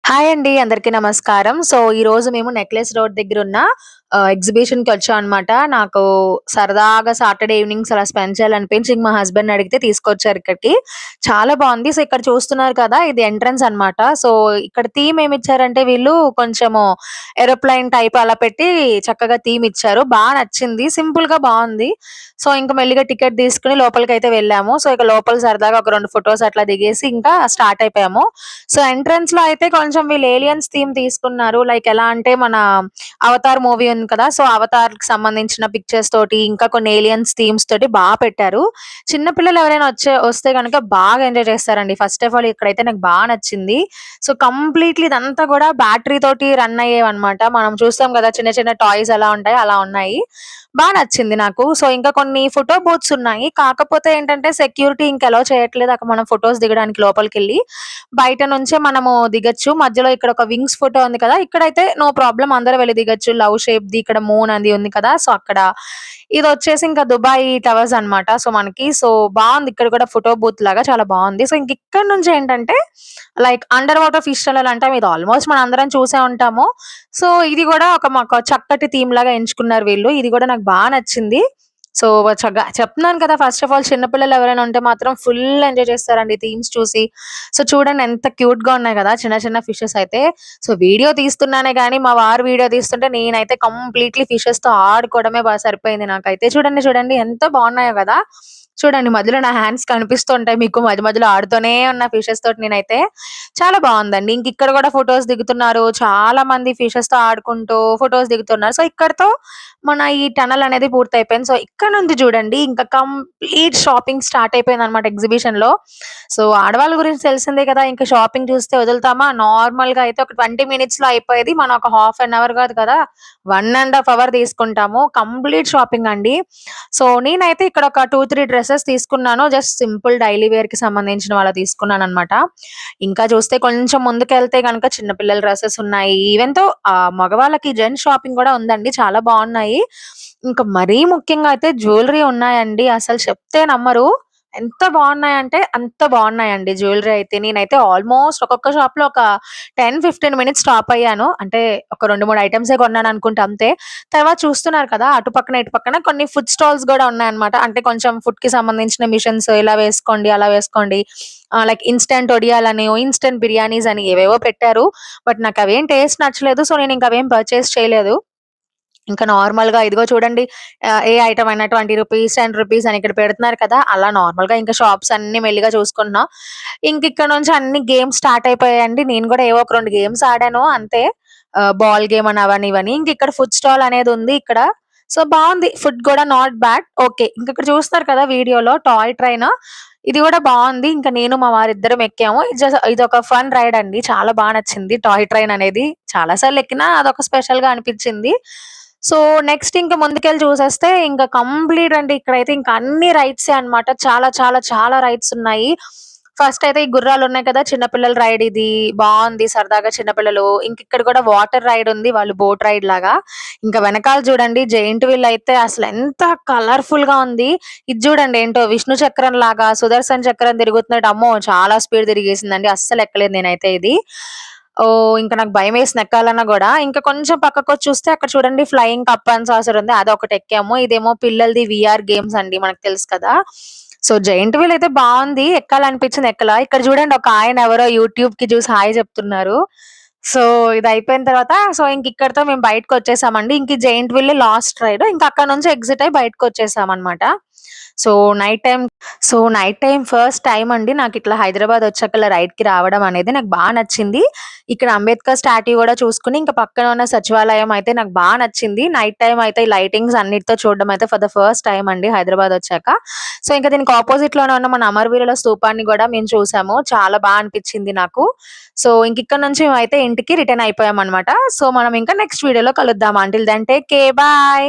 Hi అండి. అందరికీ నమస్కారం. ఈరోజు మేము నెక్లెస్ రోడ్ దగ్గరున్న ఎగ్జిబిషన్‌కి వచ్చామనమాట. నాకు సరదాగా సాటర్‌డే ఈవినింగ్స్ అలా స్పెండ్ చేయాలనిపించి ఇంక మా హస్బెండ్‌ని అడిగితే తీసుకొచ్చారు ఇక్కడికి. చాలా బావుంది. ఇక్కడ చూస్తున్నారు కదా! ఇది ఎంట్రన్స్ అనమాట. ఇక్కడ థీమ్ ఏమిచ్చారంటే వీళ్ళు కొంచెము ఏరోప్లేన్ టైప్ అలా పెట్టి చక్కగా థీమ్ ఇచ్చారు. నచ్చింది. సింపుల్‌గా బావుంది. ఇంక మెల్లిగా టికెట్ తీసుకొని లోపలికైతే వెళ్ళాము. ఇక లోపల సరదాగా ఒక 2 ఫోటోస్ అట్లా దిగేసి ఇంకా స్టార్ట్ అయిపోయాము. ఎంట్రన్స్‌లో అయితే కొంచెం వీళ్ళు ఏలియన్స్ థీమ్ తీసుకున్నారు. లైక్ ఎలా అంటే మన 'అవతార్' మూవీ ఉంది కదా! 'అవతార్‌కి' సంబంధించిన పిక్చర్స్ తోటి, ఇంకా కొన్ని ఏలియన్స్ థీమ్స్ తోటి పెట్టారు. చిన్న పిల్లలు ఎవరైనా వస్తే గనుక బాగా ఎంజాయ్ చేస్తారండి. ఫస్ట్ ఆఫ్ ఆల్ ఇక్కడైతే నాకు నచ్చింది. కంప్లీట్‌లీ ఇదంతా కూడా బ్యాటరీ తోటి రన్ అయ్యేవన్నమాట. మనం చూస్తాం కదా! చిన్న చిన్న టాయ్స్ ఎలా ఉంటాయో అలా ఉన్నాయి. నచ్చింది నాకు. ఇంకా కొన్ని ఫోటో బూత్స్ ఉన్నాయి. కాకపోతే ఏంటంటే సెక్యూరిటీ ఇంక అలో చేయట్లేదు. అక్కడ మనం ఫోటోస్ దిగడానికి లోపలికెళ్ళి. బయట నుంచే మనము దిగొచ్చు. మధ్యలో ఇక్కడ ఒక వింగ్స్ ఫోటో ఉంది కదా! ఇక్కడైతే నో ప్రాబ్లమ్ అందరూ వెళ్లి దిగొచ్చు. లవ్ షేప్‌ది ఇక్కడ మూన్ అది ఉంది కదా! అక్కడ ఇదొచ్చేసి ఇంకా దుబాయ్ టవర్స్ అన్నమాట. బావుంది. ఇక్కడ కూడా ఫోటో బూత్ లాగా చాలా బావుంది. ఇక్కడ నుంచి ఏంటంటే like under water fish tunnel అంటాం. ఇది ఆల్‌మోస్ట్ మనందరం చూసే ఉంటాము. ఇది గూడా మాకు చక్కటి థీమ్ లాగా ఎంచుకున్నారు వీళ్ళు. ఇది గూడా నాకు నచ్చింది. సో, చెప్తున్నాను కదా! ఫస్ట్ ఆఫ్ ఆల్ చిన్న పిల్లలు ఎవరైనా ఉంటే మాత్రం ఫుల్ ఎంజాయ్ చేస్తారండి థీమ్స్ చూసి. చూడండి ఎంత క్యూట్‌గా ఉన్నాయి గదా! చిన్న చిన్న ఫిషెస్ అయితే. వీడియో తీస్తున్నానే గానీ, మా వారు వీడియో తీస్తుంటే నేనైతే కంప్లీట్‌లీ ఫిషెస్‌తో ఆడుకోవడమే సరిపోయింది నాకైతే. చూడండి, చూడండి ఎంత బాగున్నాయో గదా! చూడండి మధ్యలో నా హ్యాండ్స్ కనిపిస్తూ ఉంటాయి మీకు. మధ్య మధ్యలో ఆడుతూనే ఉన్న ఫిషెస్ తోటి నేనైతే. చాలా బావుందండి. ఇక్కడ గూడా ఫోటోస్ దిగుతున్నారు. చాలా మంది ఫిషెస్‌తో ఆడుకుంటూ ఫోటోస్ దిగుతున్నారు. ఇక్కడితో మన ఈ టనల్ అనేది పూర్తయిపోయింది. ఇక్కడ నుంచి చూడండి ఇంకా కంప్లీట్ షాపింగ్ స్టార్ట్ అయిపోయిందనమాట ఎగ్జిబిషన్‌లో. ఆడవాళ్ళ గురించి తెలిసిందే కదా! ఇంకా షాపింగ్ చూస్తే వదులుతామా? నార్మల్‌గా అయితే ఒక 20 మినిట్స్‌లో అయిపోయేది. మనం ఒక హాఫ్ అన్ అవర్ కాదు కదా! 1 ½ అవర్ తీసుకుంటాము. కంప్లీట్ షాపింగ్ అండి. నేనైతే ఇక్కడ ఒక 2, 3 డ్రెసెస్ తీసుకున్నాను. జస్ట్ సింపుల్ డైలీ వేర్‌కి సంబంధించినవి అలా తీసుకున్నాననమాట. ఇంకా చూస్తే కొంచెం ముందుకెళ్తే గనక చిన్న పిల్లల డ్రెసెస్ ఉన్నాయి. ఈవెన్ దో మగవాళ్ళకి జెంట్స్ షాపింగ్ కూడా ఉందండి. చాలా బావున్నాయి. ఇంకా మరీ ముఖ్యంగా అయితే జ్యువెల్లరీ ఉన్నాయండి. అసలు చెప్తే నమ్మరు. ఎంత బావున్నాయంటే అంత బావున్నాయండి జ్యువెల్లరీ అయితే. నేనైతే ఆల్‌మోస్ట్ ఒక్కొక్క షాప్‌లో ఒక 10, 15 మినిట్స్ స్టాప్ అయ్యాను. అంటే ఒక 2, 3 ఐటెమ్సే కొన్నాననుకుంటా అంతే. తర్వాత చూస్తున్నారు కదా! అటు పక్కన, ఇటు పక్కన కొన్ని ఫుడ్ స్టాల్స్ గూడా ఉన్నాయన్నమాట. అంటే కొంచెం ఫుడ్‌కి సంబంధించిన మిషన్స్ ఇలా వేసుకోండి, అలా వేసుకోండి. లైక్ ఇన్‌స్టంట్ ఒడియాలని, ఇన్‌స్టంట్ బిర్యానీస్ అని ఏవేవో పెట్టారు. బట్ నాకవేం టేస్ట్ నచ్చలేదు. నేనింక అవేం పర్చేస్ చేయలేదు. ఇంకా నార్మల్‌గా ఇదిగో చూడండి ఏ ఐటెమ్ అయినా రూ. 20, రూ. 10 అని ఇక్కడ పెడుతున్నారు కదా! అలా నార్మల్‌గా ఇంకా షాప్స్ అన్నీ మెల్లిగా చూసుకుంటున్నా. ఇక్కడ నుంచి అన్ని గేమ్స్ స్టార్ట్ అయిపోయాయండి. నేను గూడా ఏవో ఒక 2 గేమ్స్ ఆడాను అంతే. బాల్ గేమ్ అని అవని ఇవని. ఇక్కడ ఫుడ్ స్టాల్ అనేది ఉంది ఇక్కడ. బావుంది. ఫుడ్ గూడా నాట్ బ్యాడ్. ఓకే. ఇక్కడ చూస్తున్నారు కదా వీడియోలో టాయ్ ట్రైన్. ఇది గూడా బావుంది. నేను మా వారిద్దరం ఎక్కాము. ఇదొక ఫన్ రైడ్ అండి. చాలా నచ్చింది టాయ్ ట్రైన్ అనేది. చాలా సార్లు ఎక్కినా అదొక స్పెషల్‌గా అనిపిచ్చింది. నెక్స్ట్ ఇంక ముందుకెళ్ళి చూసేస్తే ఇంక కంప్లీట్ అండి. ఇక్కడైతే ఇంక అన్ని రైడ్సే అన్నమాట. చాలా చాలా చాలా రైడ్స్ ఉన్నాయి. ఫస్ట్ అయితే ఈ గుర్రాలున్నాయి కదా! చిన్న పిల్లల రైడ్ ఇది. బావుంది సరదాగా చిన్న పిల్లలు. ఇక్కడ కూడా వాటర్ రైడ్ ఉంది. వాళ్ళు బోట్ రైడ్ లాగా. వెనకాల చూడండి జెయింట్ వీల్ అయితే అసలెంత కలర్‌ఫుల్‌గా ఉంది. ఇది చూడండి ఏంటో విష్ణు చక్రం లాగా, సుదర్శన్ చక్రం తిరుగుతున్నట్టు అమ్మో! చాలా స్పీడ్ తిరిగేసిందండి. అస్సలు ఎక్కలేదు నేనైతే ఇది. నాకు భయమేసింది ఎక్కాలన్నా గూడా. కొంచెం పక్కకొచ్చి చూస్తే అక్కడ చూడండి ఫ్లయింగ్ కప్ అండ్ సాసర్ ఉంది. అదొకటి ఎక్కాము. ఇదేమో పిల్లలది వీఆర్ గేమ్స్ అండి. మనకు తెలుసు కదా! జెయింట్ వీల్ అయితే బావుంది. ఎక్కాలనిపించింది ఎక్కలా. ఇక్కడ చూడండి ఒక ఆయన ఎవరో యూట్యూబ్‌కి చూసి హాయ్ చెప్తున్నారు. సో, ఇదయిపోయిన తర్వాత ఇక్కడితో మేము బయటకొచ్చేసామండి. ఈ జెయింట్ వీల్ లాస్ట్ రైడ్. అక్కడి నుంచి ఎగ్జిట్ అయ్యి బయటకొచ్చేసామనమాట. So, night time night time first time అండి నాకిట్లా హైదరాబాద్ వచ్చాక ఇలా రైడ్‌కి రావడం అనేది నాకు నచ్చింది. ఇక్కడ అంబేద్కర్ స్టాట్యూ గూడా చూసుకొని పక్కన ఉన్న సచివాలయం అయితే నాకు నచ్చింది. నైట్ టైమ్ అయితే ఈ లైటింగ్స్ అన్నిటితో చూడడం అయితే ఫర్ ద ఫస్ట్ టైమ్ అండి హైదరాబాద్ వచ్చాక. దీనికి అపోజిట్‌లోనే ఉన్న మన అమరవీరుల స్తూపాన్ని గూడా మేము చూసాము. చాలా అనిపిచ్చింది నాకు. ఇక్కడ నుంచి మేమైతే ఇంటికి రిటర్న్ అయిపోయామన్నమాట. మనం ఇంకా నెక్స్ట్ వీడియోలో కలుద్దాం. Until then take care. Bye.